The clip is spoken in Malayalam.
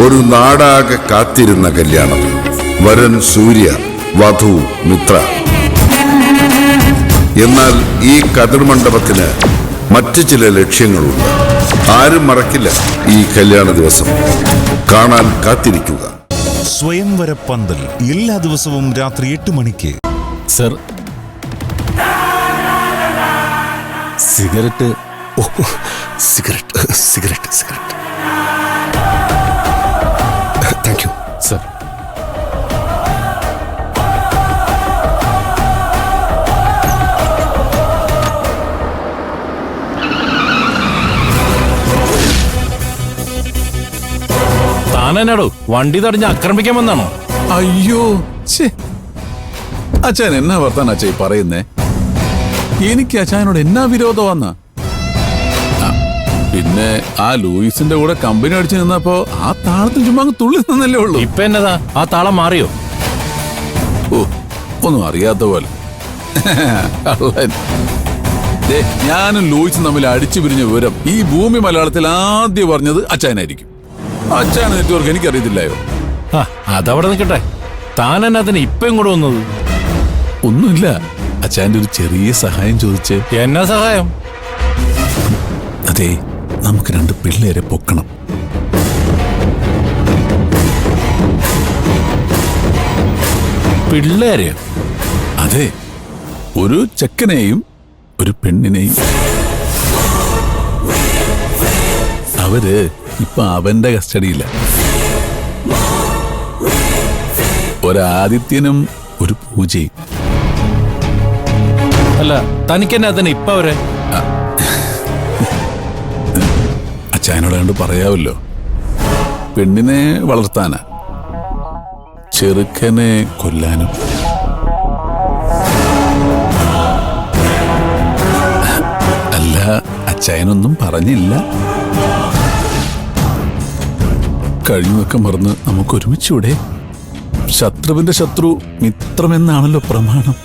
ഒരു നാടാകെ കാത്തിരുന്ന കല്യാണം. വരൻ സൂര്യ, വധു മിത്ര. എന്നാൽ ഈ കതിർമണ്ഡപത്തിന് മറ്റു ചില ലക്ഷ്യങ്ങളുണ്ട്. ആരും മറക്കില്ല ഈ കല്യാണ ദിവസം. കാണാൻ കാത്തിരിക്കുക. സ്വയംവര പന്തൽ എല്ലാ ദിവസവും രാത്രി 8 മണിക്ക്. Sir, cigarette. Cigarette cigarette cigarette. Thank you sir. താനെന്നാടോ വണ്ടി തടഞ്ഞ് ആക്രമിക്കാൻ വന്നാണോ? അയ്യോ, അച്ഛൻ എന്നാ വർത്താൻ അച്ഛാ പറയുന്നേ? എനിക്ക് അച്ഛനോട് എന്നാ വിരോധമാന്ന? പിന്നെ ആ ലൂയിസിന്റെ കൂടെ കമ്പനി അടിച്ചു നിന്നപ്പോ ആ താളത്തിൽ ചുമ്മാ അങ്ങ് തുള്ളി നിന്നല്ലേ ഉള്ളൂ. ഇപ്പൊ എന്നതാ ആ താളം മാറിയോ? ഓ, ഒന്നും അറിയാത്ത പോലെ. ഞാനും ലൂയിസും തമ്മിൽ അടിച്ചു പിരിഞ്ഞ വിവരം ഈ ഭൂമി മലയാളത്തിൽ ആദ്യം പറഞ്ഞത് അച്ഛനായിരിക്കും. അച്ഛാണ് നെറ്റ്വർക്ക് എനിക്കറിയത്തില്ലായോ? അതവിടെ നിൽക്കട്ടെ. താനെന്നാ അതിന് ഇപ്പൊ ഇങ്ങോട്ട് വന്നത്? ഒന്നുമില്ല, അച്ഛൻ്റെ ഒരു ചെറിയ സഹായം ചോദിച്ച്. എന്നാ സഹായം? അതെ, നമുക്ക് 2 പിള്ളേരെ പൊക്കണം. പിള്ളേര്? അതെ, ഒരു ചെക്കനെയും ഒരു പെണ്ണിനെയും. അവര് ഇപ്പൊ അവന്റെ കസ്റ്റഡിയില്ല. ഒരാദിത്യനും ഒരു പൂജയും. അല്ല, തനിക്കെന്നാ അതിന് ഇപ്പൊ അവരെ? അച്ഛനോട് കണ്ട് പറയാമല്ലോ. പെണ്ണിനെ വളർത്താനാ, ചെറുക്കനെ കൊല്ലാനും. അല്ല, അച്ഛനൊന്നും പറഞ്ഞില്ല. കഴിഞ്ഞൊക്കെ മറന്ന് നമുക്ക് ഒരുമിച്ചൂടെ? ശത്രുവിന്റെ ശത്രു മിത്രമെന്നാണല്ലോ പ്രമാണം.